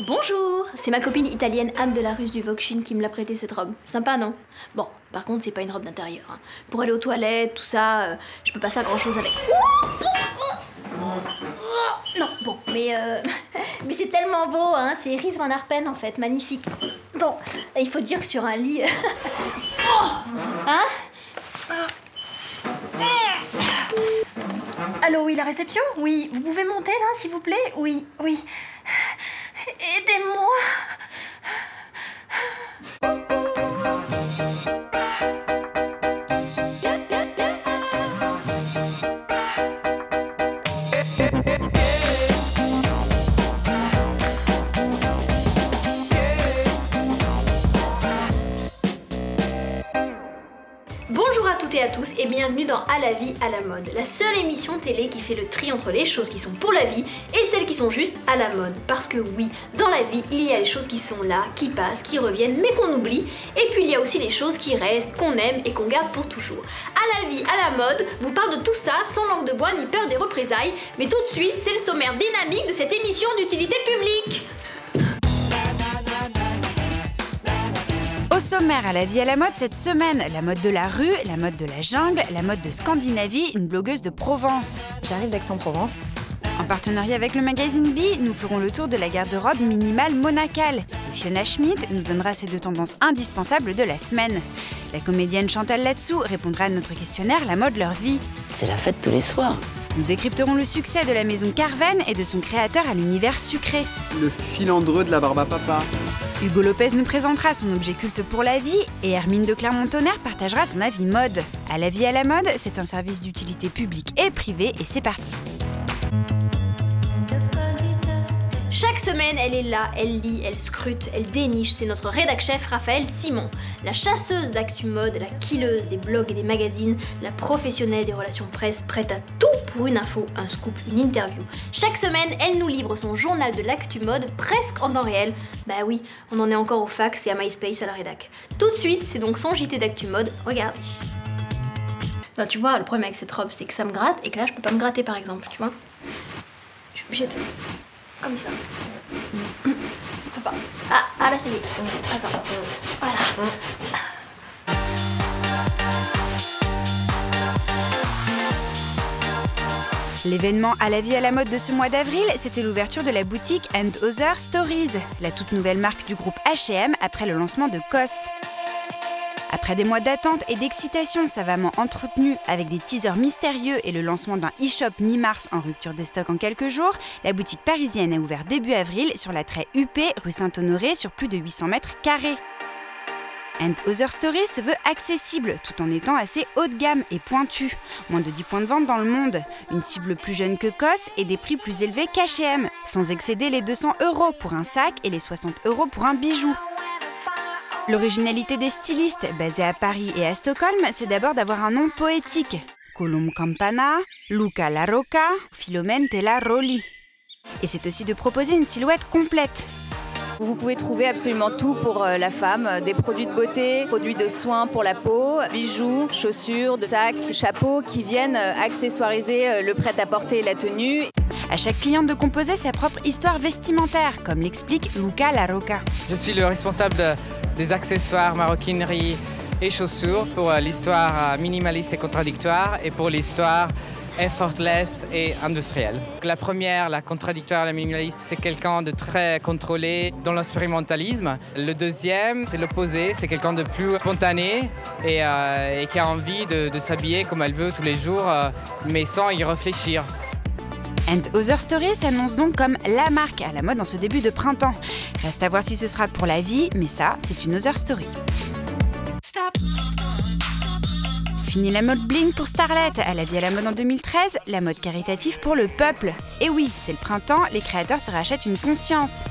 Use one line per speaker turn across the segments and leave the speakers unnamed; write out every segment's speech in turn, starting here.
Bonjour, c'est ma copine italienne Anne de la Russe du Vokchin qui me l'a prêté cette robe. Sympa, non? Bon, par contre, c'est pas une robe d'intérieur. Hein. Pour aller aux toilettes, tout ça, je peux pas faire grand chose avec. Non, bon, mais mais c'est tellement beau, hein. C'est Ries van Arpen en fait, magnifique. Bon, il faut dire que sur un lit. Hein? Allô, oui, la réception? Oui, vous pouvez monter là, s'il vous plaît? Oui, oui. Aidez-moi. Bonjour à toutes et à tous et bienvenue dans À la vie, à la mode, la seule émission télé qui fait le tri entre les choses qui sont pour la vie et celles qui sont juste à la mode. Parce que oui, dans la vie, il y a les choses qui sont là, qui passent, qui reviennent, mais qu'on oublie. Et puis il y a aussi les choses qui restent, qu'on aime et qu'on garde pour toujours. À la vie, à la mode, vous parle de tout ça sans langue de bois ni peur des représailles. Mais tout de suite, c'est le sommaire dynamique de cette émission d'utilité publique.
Au sommaire à la vie à la mode cette semaine, la mode de la rue, la mode de la jungle, la mode de Scandinavie, une blogueuse de Provence.
J'arrive d'Aix-en-Provence.
En partenariat avec le magazine Bi, nous ferons le tour de la garde-robe minimale monacale. Et Fiona Schmidt nous donnera ses 2 tendances indispensables de la semaine. La comédienne Chantal Latsou répondra à notre questionnaire La mode leur vie.
C'est la fête tous les soirs.
Nous décrypterons le succès de la maison Carven et de son créateur à l'univers sucré.
Le filandreux de la barbe à papa.
Hugo Lopez nous présentera son objet culte pour la vie et Hermine de Clermont-Tonnerre partagera son avis mode. À la vie à la mode, c'est un service d'utilité publique et privée et c'est parti.
Chaque semaine, elle est là, elle lit, elle scrute, elle déniche. C'est notre rédac-chef Raphaël Simon. La chasseuse d'actu mode, la killeuse des blogs et des magazines, la professionnelle des relations presse, prête à tout pour une info, un scoop, une interview. Chaque semaine, elle nous livre son journal de l'actu mode presque en temps réel. Bah oui, on en est encore au fax et à MySpace à la rédac. Tout de suite, c'est donc son JT d'actu mode, regardez. Non, tu vois, le problème avec cette robe, c'est que ça me gratte et que là, je peux pas me gratter par exemple, tu vois. Je suis obligée de faire comme ça. Papa. Ah là, ça y est. Attends. Voilà.
L'événement à la vie à la mode de ce mois d'avril, c'était l'ouverture de la boutique And Other Stories, la toute nouvelle marque du groupe H&M après le lancement de COS. Après des mois d'attente et d'excitation savamment entretenus avec des teasers mystérieux et le lancement d'un e-shop mi-mars en rupture de stock en quelques jours, la boutique parisienne a ouvert début avril sur la très huppée rue Saint-Honoré sur plus de 800 mètres carrés. And Other Stories se veut accessible tout en étant assez haut de gamme et pointu. Moins de 10 points de vente dans le monde, une cible plus jeune que COS et des prix plus élevés qu'H&M, sans excéder les 200 € pour un sac et les 60 € pour un bijou. L'originalité des stylistes, basés à Paris et à Stockholm, c'est d'abord d'avoir un nom poétique. Colombe Campana, Luca La Rocca, Philomène Tella Rolli. Et c'est aussi de proposer une silhouette complète.
Vous pouvez trouver absolument tout pour la femme, des produits de beauté, produits de soins pour la peau, bijoux, chaussures, sacs, chapeaux qui viennent accessoiriser le prêt-à-porter et la tenue.
À chaque cliente de composer sa propre histoire vestimentaire, comme l'explique Luca La Rocca.
Je suis le responsable des accessoires, maroquinerie et chaussures pour l'histoire minimaliste et contradictoire et pour l'histoire effortless et industrielle. La première, la contradictoire, la minimaliste, c'est quelqu'un de très contrôlé dans l'expérimentalisme. Le deuxième, c'est l'opposé, c'est quelqu'un de plus spontané et qui a envie de s'habiller comme elle veut tous les jours, mais sans y réfléchir.
And Other Stories s'annonce donc comme la marque à la mode en ce début de printemps. Reste à voir si ce sera pour la vie, mais ça, c'est une Other Story. Stop. Fini la mode bling pour Starlet, à la vie à la mode en 2013, la mode caritative pour le peuple. Et oui, c'est le printemps, les créateurs se rachètent une conscience.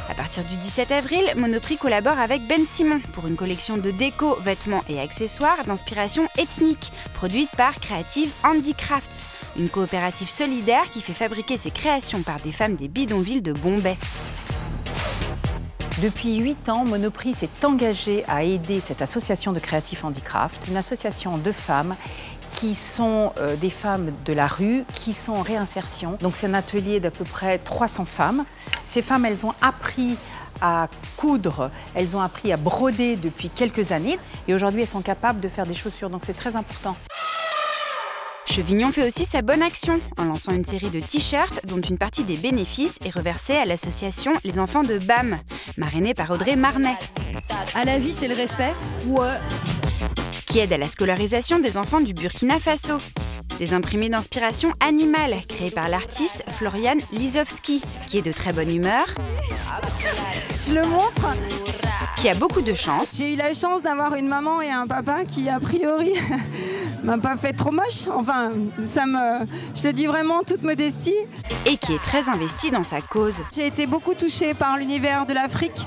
À partir du 17 avril, Monoprix collabore avec Ben Simon pour une collection de déco, vêtements et accessoires d'inspiration ethnique, produite par Creative Handicrafts, une coopérative solidaire qui fait fabriquer ses créations par des femmes des bidonvilles de Bombay.
Depuis 8 ans, Monoprix s'est engagé à aider cette association de Creative Handicraft, une association de femmes
qui sont des femmes de la rue, qui sont en réinsertion. Donc c'est un atelier d'à peu près 300 femmes. Ces femmes, elles ont appris à coudre, elles ont appris à broder depuis quelques années et aujourd'hui elles sont capables de faire des chaussures, donc c'est très important.
Chevignon fait aussi sa bonne action en lançant une série de t-shirts dont une partie des bénéfices est reversée à l'association Les Enfants de BAM, marrainée par Audrey Marnet.
À la vie, c'est le respect? Ouais.
Qui aide à la scolarisation des enfants du Burkina Faso. Des imprimés d'inspiration animale créés par l'artiste Florian Lisowski, qui est de très bonne humeur.
Je le montre.
Qui a beaucoup de chance.
J'ai eu la chance d'avoir une maman et un papa qui, a priori, m'a pas fait trop moche. Enfin, je le dis vraiment en toute modestie.
Et qui est très investi dans sa cause.
J'ai été beaucoup touchée par l'univers de l'Afrique.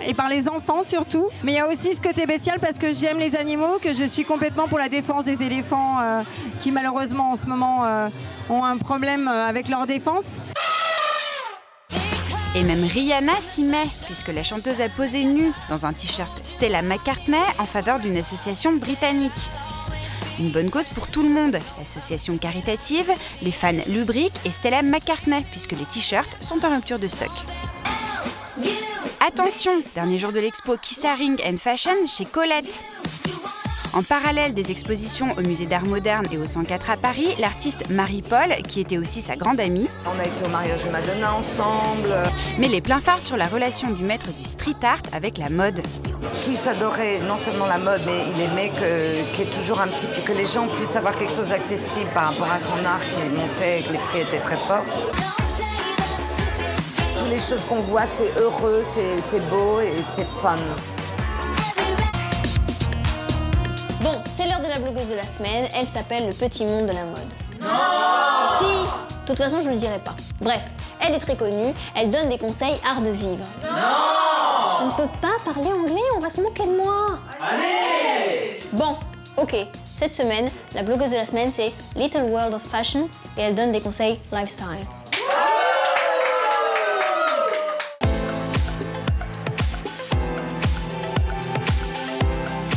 Et par les enfants surtout. Mais il y a aussi ce côté bestial parce que j'aime les animaux, que je suis complètement pour la défense des éléphants qui malheureusement en ce moment ont un problème avec leur défense.
Et même Rihanna s'y met, puisque la chanteuse a posé nue dans un t-shirt Stella McCartney en faveur d'une association britannique. Une bonne cause pour tout le monde, l'association caritative, les fans lubriques et Stella McCartney, puisque les t-shirts sont en rupture de stock. Attention, dernier jour de l'expo Kissaring and Fashion chez Colette. En parallèle des expositions au Musée d'Art Moderne et au 104 à Paris, l'artiste Marie-Paul, qui était aussi sa grande amie,
on a été au mariage de Madonna ensemble,
met les pleins phares sur la relation du maître du street art avec la mode.
Qui s'adorait non seulement la mode, mais il aimait qu'il y ait toujours un petit peu, que les gens puissent avoir quelque chose d'accessible par rapport à son art qui montait et que les prix étaient très forts. Toutes les choses qu'on voit, c'est heureux, c'est beau et c'est fun.
Bon, c'est l'heure de la blogueuse de la semaine. Elle s'appelle Le Petit Monde de la Mode. Non! Si! De toute façon, je ne le dirai pas. Bref, elle est très connue. Elle donne des conseils art de vivre. Non! Je ne peux pas parler anglais, on va se moquer de moi. Allez! Bon, ok. Cette semaine, la blogueuse de la semaine, c'est Little World of Fashion et elle donne des conseils lifestyle.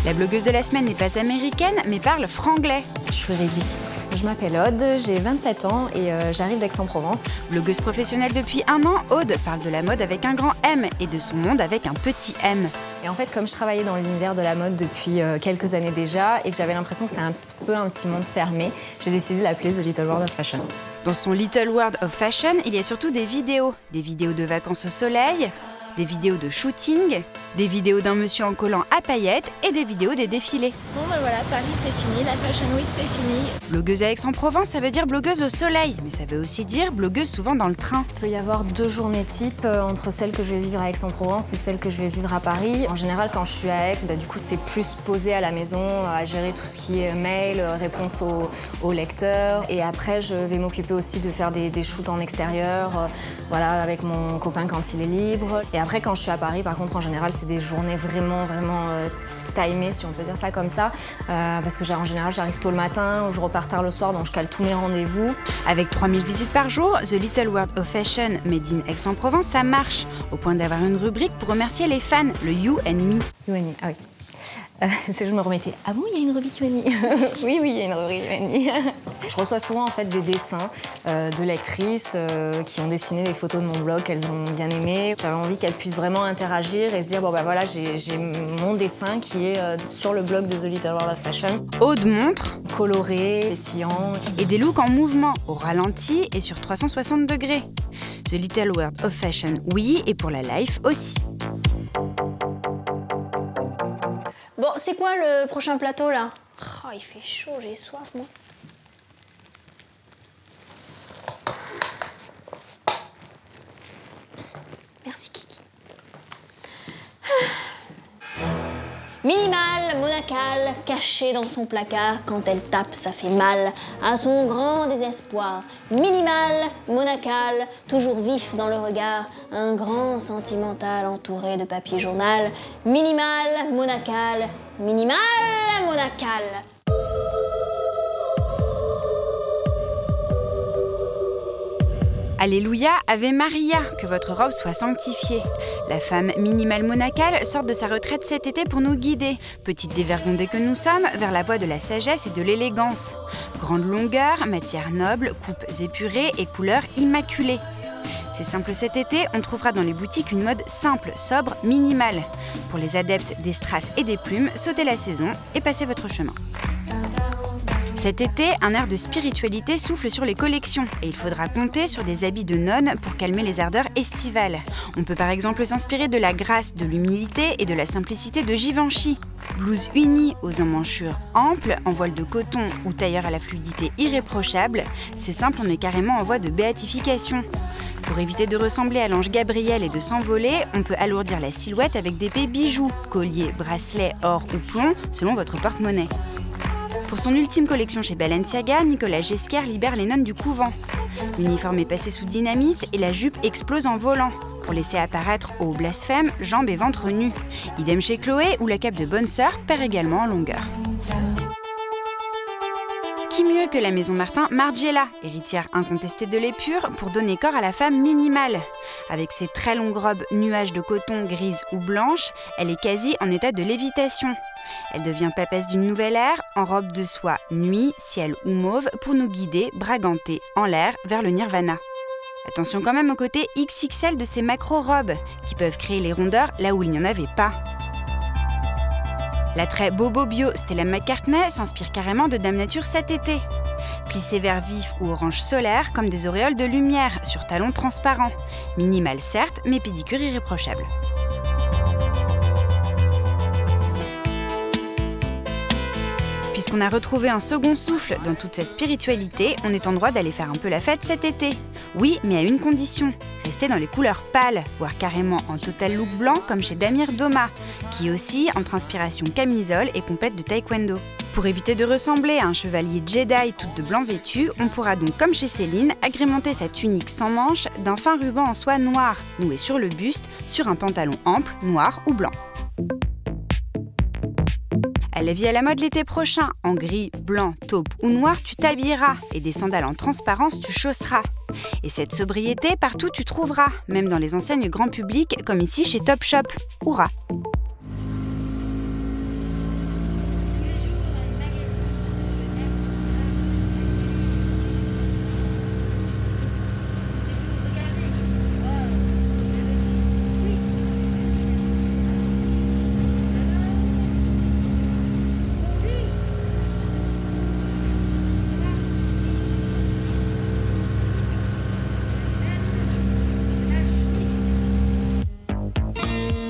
La blogueuse de la semaine n'est pas américaine, mais parle franglais.
Je suis ready. Je m'appelle Aude, j'ai 27 ans et j'arrive d'Aix-en-Provence.
Blogueuse professionnelle depuis 1 an, Aude parle de la mode avec un grand M et de son monde avec un petit m.
Et en fait, comme je travaillais dans l'univers de la mode depuis quelques années déjà et que j'avais l'impression que c'était un petit monde fermé, j'ai décidé de l'appeler The Little World of Fashion.
Dans son Little World of Fashion, il y a surtout des vidéos de vacances au soleil, des vidéos de shooting, des vidéos d'un monsieur en collant à paillettes et des vidéos des défilés.
Bon ben voilà, Paris c'est fini, la Fashion Week c'est fini.
Blogueuse à Aix-en-Provence, ça veut dire blogueuse au soleil, mais ça veut aussi dire blogueuse souvent dans le train.
Il peut y avoir 2 journées types entre celles que je vais vivre à Aix-en-Provence et celles que je vais vivre à Paris. En général, quand je suis à Aix, du coup c'est plus posé à la maison, à gérer tout ce qui est mail, réponse aux lecteurs. Et après, je vais m'occuper aussi de faire des shoots en extérieur, voilà, avec mon copain quand il est libre. Et après, quand je suis à Paris, par contre, en général, c'est des journées vraiment timées, si on peut dire ça comme ça. Parce que en général, j'arrive tôt le matin ou je repars tard le soir, donc je cale tous mes rendez-vous.
Avec 3000 visites par jour, The Little World of Fashion Made in Aix-en-Provence, ça marche. Au point d'avoir une rubrique pour remercier les fans, le You and Me.
You and Me, ah oui. C'est que je me remettais. Ah bon, il y a une rubrique You and Me. Oui, il y a une rubrique You and Me. Je reçois souvent en fait des dessins de lectrices qui ont dessiné les photos de mon blog qu'elles ont bien aimé. J'avais envie qu'elles puissent vraiment interagir et se dire bon bah voilà, j'ai mon dessin qui est sur le blog de The Little World of Fashion.
Aude montre,
coloré, pétillant.
Et des looks en mouvement, au ralenti et sur 360 degrés. The Little World of Fashion, oui, et pour la life aussi.
Bon, c'est quoi le prochain plateau, là? Oh, il fait chaud, j'ai soif, moi. Merci, Kiki. Minimale, monacale, cachée dans son placard, quand elle tape, ça fait mal, à son grand désespoir. Minimale, monacale, toujours vif dans le regard, un grand sentimental entouré de papier journal. Minimale, monacale, minimale, monacale.
Alléluia, Ave Maria, que votre robe soit sanctifiée. La femme minimale monacale sort de sa retraite cet été pour nous guider, petite dévergondée que nous sommes, vers la voie de la sagesse et de l'élégance. Grande longueur, matière noble, coupes épurées et couleurs immaculées. C'est simple cet été, on trouvera dans les boutiques une mode simple, sobre, minimale. Pour les adeptes des strass et des plumes, sautez la saison et passez votre chemin. Cet été, un air de spiritualité souffle sur les collections et il faudra compter sur des habits de nonnes pour calmer les ardeurs estivales. On peut par exemple s'inspirer de la grâce, de l'humilité et de la simplicité de Givenchy. Blouse unie aux emmanchures amples, en voile de coton ou tailleur à la fluidité irréprochable, c'est simple, on est carrément en voie de béatification. Pour éviter de ressembler à l'ange Gabriel et de s'envoler, on peut alourdir la silhouette avec d'épais bijoux, colliers, bracelets, or ou plomb, selon votre porte-monnaie. Pour son ultime collection chez Balenciaga, Nicolas Ghesquière libère les nonnes du couvent. L'uniforme est passé sous dynamite et la jupe explose en volant, pour laisser apparaître au blasphème jambes et ventre nus. Idem chez Chloé, où la cape de bonne sœur perd également en longueur. Qui mieux que la maison Martin Margiela, héritière incontestée de l'épure, pour donner corps à la femme minimale. Avec ses très longues robes nuages de coton grises ou blanches, elle est quasi en état de lévitation. Elle devient papesse d'une nouvelle ère, en robe de soie nuit, ciel ou mauve, pour nous guider, braganter en l'air vers le nirvana. Attention quand même au côté XXL de ces macro-robes, qui peuvent créer les rondeurs là où il n'y en avait pas. La très bobo bio Stella McCartney s'inspire carrément de Dame Nature cet été. Plissé vert vif ou orange solaire comme des auréoles de lumière sur talons transparents. Minimal certes, mais pédicure irréprochable. Puisqu'on a retrouvé un second souffle dans toute cette spiritualité, on est en droit d'aller faire un peu la fête cet été. Oui, mais à une condition, rester dans les couleurs pâles, voire carrément en total look blanc comme chez Damir Doma, qui oscille entre inspiration camisole et compète de taekwondo. Pour éviter de ressembler à un chevalier Jedi toute de blanc vêtu, on pourra donc, comme chez Céline, agrémenter sa tunique sans manches d'un fin ruban en soie noire, noué sur le buste, sur un pantalon ample, noir ou blanc. À la vie à la mode l'été prochain, en gris, blanc, taupe ou noir, tu t'habilleras et des sandales en transparence, tu chausseras. Et cette sobriété, partout tu trouveras, même dans les enseignes grand public, comme ici chez Topshop. Hourra!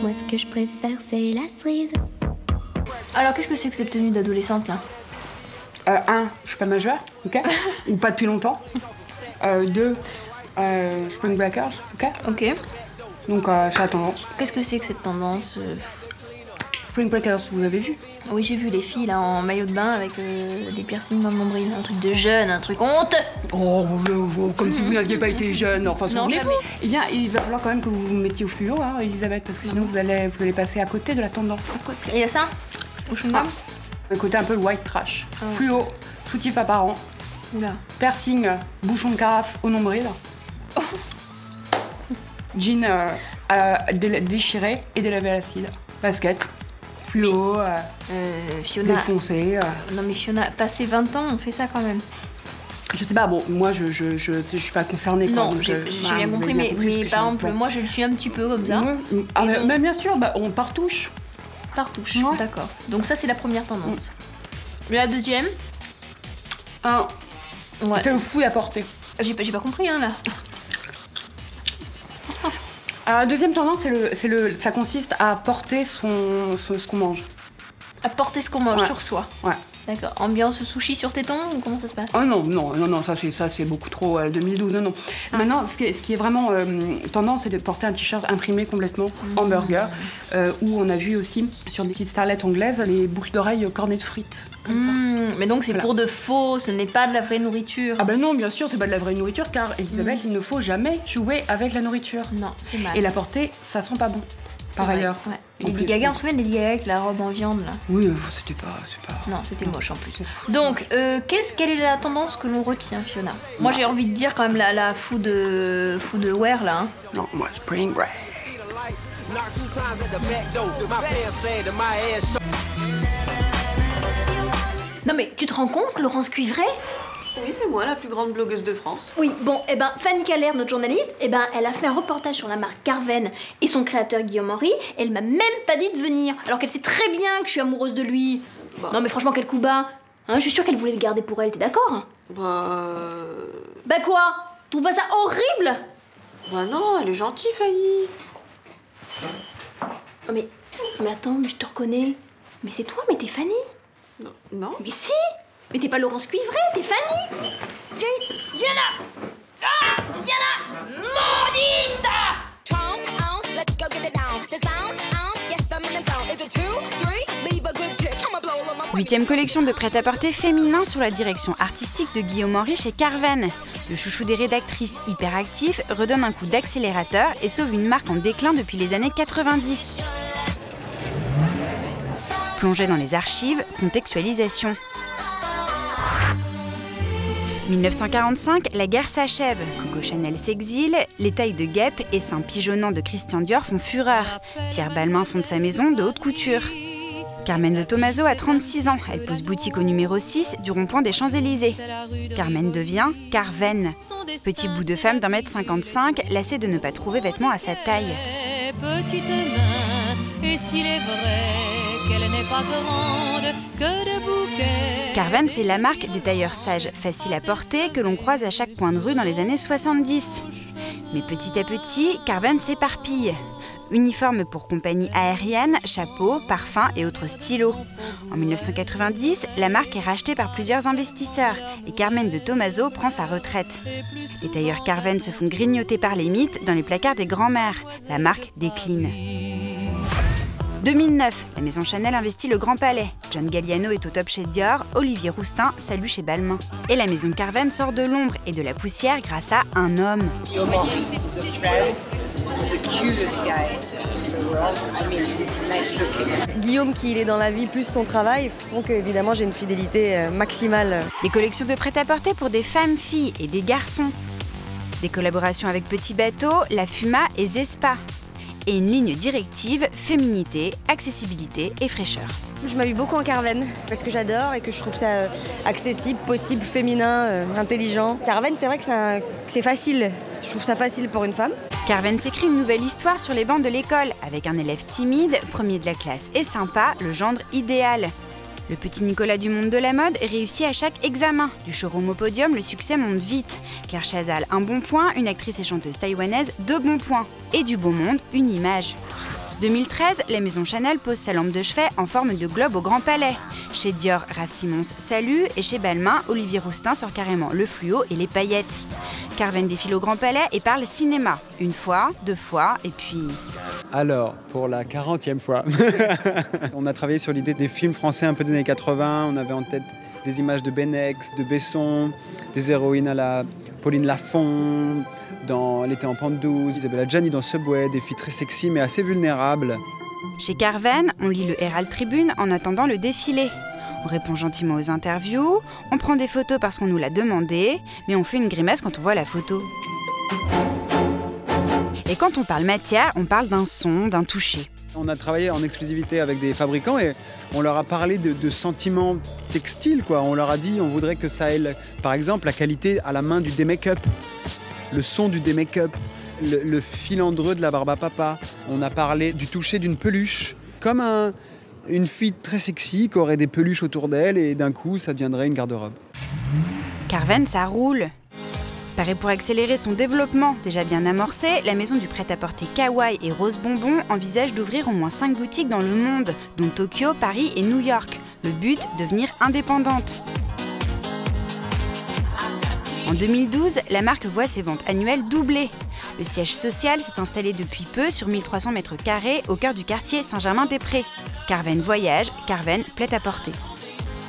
Moi, ce que je préfère, c'est la cerise.
Alors, qu'est-ce que c'est que cette tenue d'adolescente, là?
Je suis pas majeure, ok? Ou pas depuis longtemps. 2, Spring Breakers, ok?
Ok.
Donc, c'est la tendance.
Qu'est-ce que c'est que cette tendance?
Spring Breakers, vous avez vu?
Oui, j'ai vu les filles, là, en maillot de bain avec des piercings dans le nombril. Un truc de jeune, un truc honte.
Oh, comme si vous n'aviez pas été jeune, enfin,
non, jamais.
Eh bien, il va falloir quand même que vous vous mettiez au fluo, hein, Elisabeth, parce que sinon vous allez passer à côté de la tendance. À côté.
Et il y a ça? Au chewing-gum?
Un côté un peu white trash. Fluo, soutif apparent.
Oula.
Piercing, bouchon de carafe au nombril. Oh. Jean déchiré et délavé à l'acide. Basket. Fluo,
Fiona,
défoncé.
Non mais Fiona, passé 20 ans, on fait ça quand même.
Je sais pas, bon, moi je suis pas concernée.
Non, j'ai bien compris, mais par exemple, moi je le suis un petit peu comme ça.
Mais bien sûr, on partouche.
Partouche, d'accord. Donc ça c'est la première tendance. La deuxième?
C'est le fouille à porter.
J'ai pas compris, hein, là.
La deuxième tendance, ça consiste à porter ce qu'on mange.
À porter ce qu'on mange sur soi.
Ouais.
D'accord. Ambiance sushi sur téton ou comment ça se passe?
Oh non, ça c'est beaucoup trop 2012, non. Maintenant, ce qui est vraiment tendance, c'est de porter un t-shirt imprimé complètement hamburger, où on a vu aussi sur des petites starlettes anglaises les boucles d'oreilles cornées de frites. Comme ça.
Mais donc c'est pour de faux, ce n'est pas de la vraie nourriture.
Ah ben non, bien sûr, c'est pas de la vraie nourriture, car Elisabeth, il ne faut jamais jouer avec la nourriture.
Non, c'est mal.
Et la porter, ça sent pas bon. par ailleurs.
Ouais. Lady Gaga, on se souvient de Lady Gaga avec la robe en viande là.
Oui, c'est pas...
Non, c'était moche en plus. Donc, quelle est la tendance que l'on retient, Fiona? Moi, j'ai envie de dire quand même la food wear là. Hein.
Non, moi, spring break.
Non mais tu te rends compte, Laurence Cuivret?
Oui, c'est moi, la plus grande blogueuse de France.
Oui, bon, Fanny Caller, notre journaliste, elle a fait un reportage sur la marque Carven et son créateur Guillaume Henry. Elle m'a même pas dit de venir, alors qu'elle sait très bien que je suis amoureuse de lui. Bah. Non mais franchement, quel coup bas. Hein, je suis sûre qu'elle voulait le garder pour elle, t'es d'accord? Bah quoi? Tu trouves pas ça horrible?
Bah non, elle est gentille, Fanny.
Oh mais attends, mais je te reconnais. Mais c'est toi, mais t'es Fanny?
Non.
Mais si! Mais t'es pas Laurence Cuivret, t'es Fanny! Viens là! Ah! Viens là! Maudite!
8e collection de prêt-à-porter féminin sous la direction artistique de Guillaume Henry chez Carven. Le chouchou des rédactrices hyperactif redonne un coup d'accélérateur et sauve une marque en déclin depuis les années 90. Plongée dans les archives, contextualisation. 1945, la guerre s'achève. Coco Chanel s'exile, les tailles de guêpe et seins pigeonnants de Christian Dior font fureur. Pierre Balmain fonde sa maison de haute couture. Carmen de Tomaso a 36 ans. Elle pose boutique au numéro 6 du rond-point des Champs-Élysées. Carmen devient Carven. Petit bout de femme d'1m55, lassée de ne pas trouver vêtements à sa taille.
Petite main, et s'il est vrai qu'elle n'est pas grande que de bouquets.
Carven, c'est la marque des tailleurs sages, faciles à porter, que l'on croise à chaque coin de rue dans les années 70. Mais petit à petit, Carven s'éparpille. Uniformes pour compagnie aérienne, chapeaux, parfums et autres stylos. En 1990, la marque est rachetée par plusieurs investisseurs et Carmen de Tomaso prend sa retraite. Les tailleurs Carven se font grignoter par les mythes dans les placards des grands-mères. La marque décline. 2009, la maison Chanel investit le Grand Palais. John Galliano est au top chez Dior, Olivier Rousteing salue chez Balmain. Et la maison Carven sort de l'ombre et de la poussière grâce à un homme.
Guillaume, qui il est dans la vie plus son travail, font que évidemment j'ai une fidélité maximale.
Des collections de prêt-à-porter pour des femmes, filles et des garçons. Des collaborations avec Petit Bateau, La Fuma et Zespa. Et une ligne directive, féminité, accessibilité et fraîcheur.
Je m'habille beaucoup en Carven parce que j'adore et que je trouve ça accessible, possible, féminin, intelligent. Carven, c'est vrai que c'est facile. Je trouve ça facile pour une femme.
Carven s'écrit une nouvelle histoire sur les bancs de l'école avec un élève timide, premier de la classe et sympa, le gendre idéal. Le petit Nicolas du monde de la mode réussit à chaque examen. Du showroom au podium, le succès monte vite. Claire Chazal, un bon point, une actrice et chanteuse taïwanaise, 2 bons points. Et du beau monde, une image. 2013, la maison Chanel pose sa lampe de chevet en forme de globe au Grand Palais. Chez Dior, Raf Simons salue et chez Balmain, Olivier Rousteing sort carrément le fluo et les paillettes. Carven défile au Grand Palais et parle cinéma. 1 fois, 2 fois et puis...
Alors, pour la 40e fois, on a travaillé sur l'idée des films français un peu des années 80. On avait en tête des images de Benex, de Besson, des héroïnes à la Pauline Lafont, dans L'été en pente douce, Isabella Gianni dans Subway, des filles très sexy mais assez vulnérables.
Chez Carven, on lit le Herald Tribune en attendant le défilé. On répond gentiment aux interviews, on prend des photos parce qu'on nous l'a demandé, mais on fait une grimace quand on voit la photo. Et quand on parle matière, on parle d'un son, d'un toucher.
On a travaillé en exclusivité avec des fabricants et on leur a parlé de sentiments textiles, quoi. On leur a dit on voudrait que ça ait, par exemple, la qualité à la main du démake-up, le son du démake-up, le filandreux de la barbe à papa. On a parlé du toucher d'une peluche, comme une fille très sexy qui aurait des peluches autour d'elle et d'un coup, ça deviendrait une garde-robe.
Carven, ça roule. Pareil, pour accélérer son développement déjà bien amorcé, la maison du prêt-à-porter Kawaii et Rose Bonbon envisage d'ouvrir au moins 5 boutiques dans le monde, dont Tokyo, Paris et New York. Le but, devenir indépendante. En 2012, la marque voit ses ventes annuelles doubler. Le siège social s'est installé depuis peu sur 1300 mètres carrés au cœur du quartier Saint-Germain-des-Prés. Carven voyage, Carven prêt-à-porter.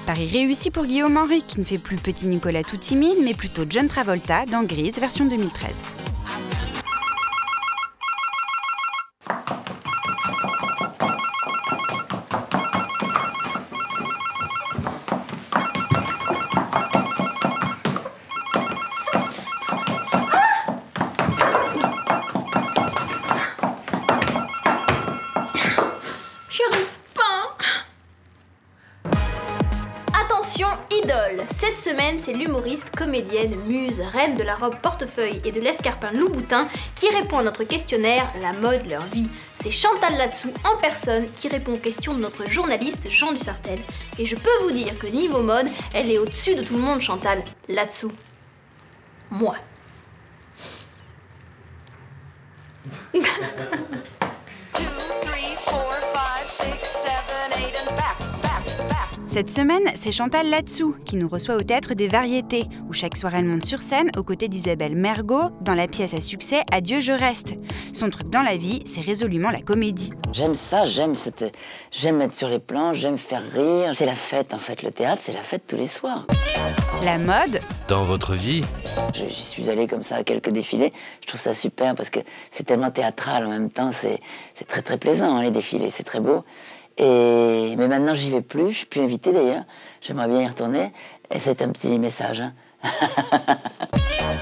Paris réussi pour Guillaume Henry, qui ne fait plus petit Nicolas tout timide, mais plutôt John Travolta dans Grise, version 2013.
Cette semaine, c'est l'humoriste, comédienne, muse, reine de la robe portefeuille et de l'escarpin Louboutin qui répond à notre questionnaire « La mode, leur vie ». C'est Chantal Latsou en personne qui répond aux questions de notre journaliste Jean Dussartel. Et je peux vous dire que niveau mode, elle est au-dessus de tout le monde, Chantal Latsou. Moi.
Cette semaine, c'est Chantal Latsou qui nous reçoit au Théâtre des Variétés, où chaque soir elle monte sur scène aux côtés d'Isabelle Mergo dans la pièce à succès Adieu je reste. Son truc dans la vie, c'est résolument la comédie.
J'aime ça, j'aime être sur les plans, j'aime faire rire. C'est la fête en fait, le théâtre c'est la fête tous les soirs.
La mode.
Dans votre vie?
J'y suis allée comme ça à quelques défilés. Je trouve ça super parce que c'est tellement théâtral en même temps. C'est très très plaisant hein, les défilés, c'est très beau. Mais maintenant j'y vais plus, je suis plus invitée d'ailleurs. J'aimerais bien y retourner. Et c'est un petit message. Hein.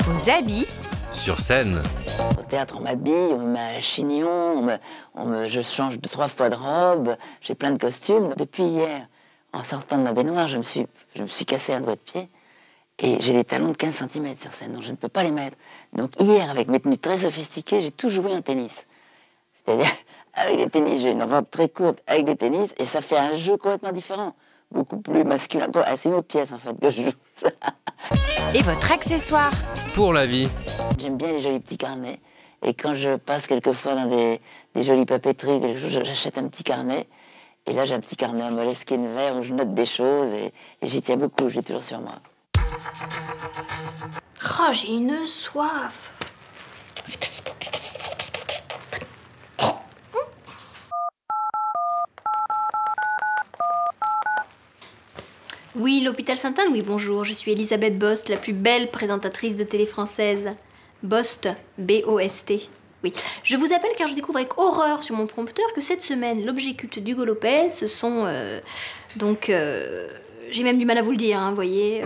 Vos habits.
Sur scène.
Au théâtre, on m'habille, on me met à la chignon, je change 2-3 fois de robe, j'ai plein de costumes. Depuis hier, en sortant de ma baignoire, je me suis cassé un doigt de pied. Et j'ai des talons de 15 cm sur scène, donc je ne peux pas les mettre. Donc hier, avec mes tenues très sophistiquées, j'ai tout joué en tennis. C'est-à-dire, avec des tennis, j'ai une robe très courte avec des tennis, et ça fait un jeu complètement différent. Beaucoup plus masculin. C'est une autre pièce, en fait, que je joue.
Et votre accessoire?
Pour la vie.
J'aime bien les jolis petits carnets. Et quand je passe quelquefois dans des jolies papeteries, quelque chose, j'achète un petit carnet. Et là, j'ai un petit carnet en moleskine vert où je note des choses, et j'y tiens beaucoup, je l'ai toujours sur moi.
Oh, j'ai une soif. Oui, l'hôpital Sainte-Anne, oui, bonjour. Je suis Elisabeth Bost, la plus belle présentatrice de télé française. Bost, B-O-S-T. Oui. Je vous appelle car je découvre avec horreur sur mon prompteur que cette semaine, l'objet culte d'Hugo Lopez, ce sont... j'ai même du mal à vous le dire, hein, vous voyez,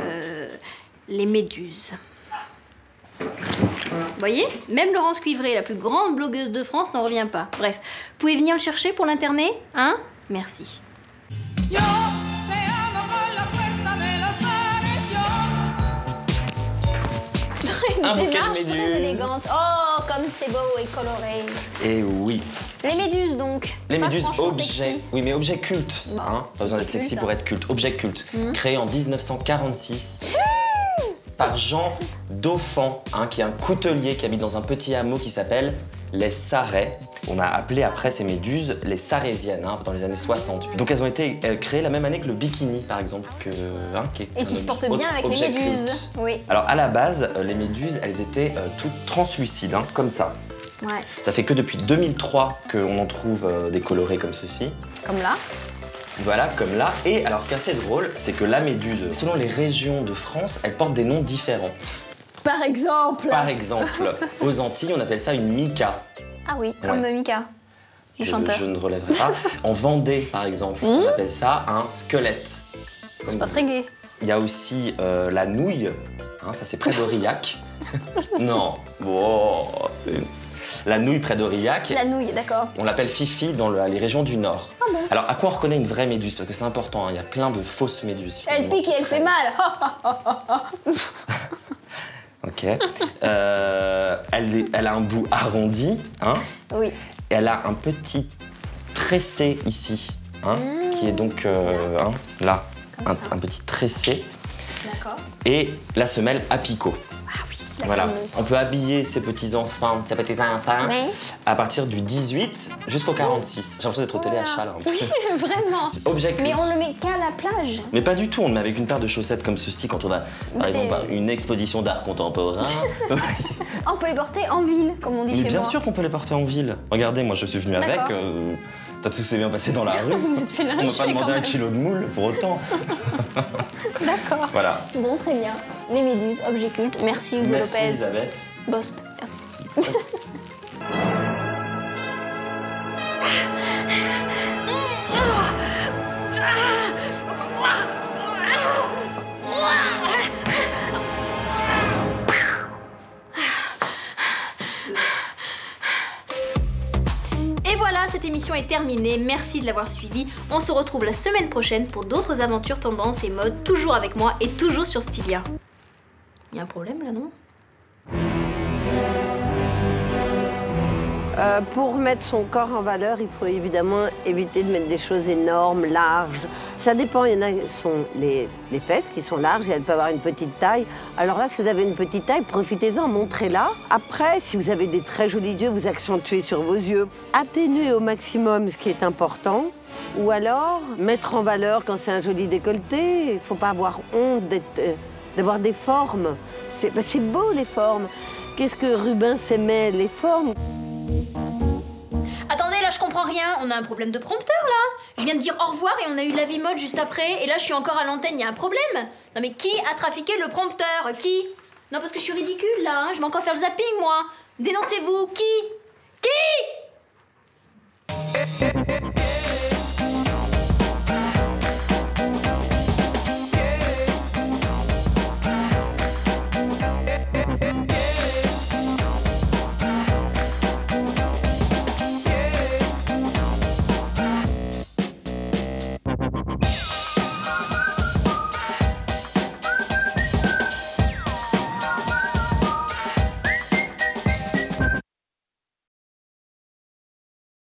les méduses. Vous voyez? Même Laurence Cuivré, la plus grande blogueuse de France, n'en revient pas. Bref, vous pouvez venir le chercher pour l'interner, hein? Merci.
Une démarche très élégante. Oh, comme c'est beau et coloré.
Et oui.
Les méduses, donc.
Les méduses, objet.
Sexy.
Oui, mais objet culte. Hein, pas besoin d'être sexy pour être culte. Objet culte. Créé en 1946 par Jean Dauphin, hein, qui est un coutelier qui habite dans un petit hameau qui s'appelle les Sarrais. On a appelé après ces méduses les Sarésiennes, hein, dans les années 60. Donc elles ont été créées la même année que le bikini, par exemple,
et qui se portent bien avec les méduses. Oui.
Alors à la base, les méduses, elles étaient toutes translucides, hein, comme ça.
Ouais.
Ça fait que depuis 2003 qu'on en trouve des colorés comme ceci.
Comme là.
Voilà, comme là. Et alors ce qui est assez drôle, c'est que la méduse, selon les régions de France, elle porte des noms différents.
Par exemple.
Par exemple, aux Antilles, on appelle ça une mica.
Ah oui, comme Mika, le chanteur.
Je ne relèverai pas. En Vendée, par exemple, on appelle ça un squelette.
C'est pas très gai.
Il y a aussi la nouille, hein, ça c'est près d'Aurillac. Non, bon, la nouille près d'Aurillac.
La nouille, d'accord.
On l'appelle Fifi dans les régions du Nord.
Ah bon.
Alors, à quoi on reconnaît une vraie méduse? Parce que c'est important, hein, il y a plein de fausses méduses.
Elle pique et elle fait mal.
Ok. Elle a un bout arrondi, hein.
Oui.
Et elle a un petit tressé ici, hein, qui est donc hein, là, un petit tressé.
D'accord.
Et la semelle à picot.
Ah oui.
Voilà. On peut habiller ses petits-enfants,
Oui.
à partir du 18 jusqu'au 46. J'ai l'impression d'être au téléachat là.
Oui, vraiment.
Objet culte.
Mais on le met qu'à la plage.
Mais pas du tout, on le met avec une paire de chaussettes comme ceci quand on va, par exemple, à une exposition d'art contemporain.
On peut les porter en ville, comme on dit chez moi.
Mais bien sûr qu'on peut les porter en ville. Regardez, moi je suis venu avec, ça tout s'est bien passé dans la rue.
Vous êtes fait lyncher.
On m'a pas demandé un kilo de moule pour autant.
D'accord.
Voilà.
Bon, très bien. Les méduses, objet culte. Merci Hugo
Merci
Lopez.
Elisabeth.
Bost, merci.
Et voilà, cette émission est terminée. Merci de l'avoir suivi. On se retrouve la semaine prochaine pour d'autres aventures, tendances et modes, toujours avec moi et toujours sur Stylia. Il y a un problème là, non?
Pour mettre son corps en valeur, il faut évidemment éviter de mettre des choses énormes, larges. Ça dépend, il y en a qui sont les fesses qui sont larges et elles peuvent avoir une petite taille. Alors là, si vous avez une petite taille, profitez-en, montrez-la. Après, si vous avez des très jolis yeux, vous accentuez sur vos yeux. Atténuez au maximum ce qui est important. Ou alors, mettre en valeur quand c'est un joli décolleté. Il ne faut pas avoir honte d'avoir des formes. C'est beau, les formes. Qu'est-ce que Rubens aimait? Les formes.
Attendez, là je comprends rien, on a un problème de prompteur là. Je viens de dire au revoir et on a eu l'avis mode juste après, et là je suis encore à l'antenne, il y a un problème. Non mais qui a trafiqué le prompteur? Qui? Non parce que je suis ridicule là, hein, je vais encore faire le zapping moi. Dénoncez-vous, qui?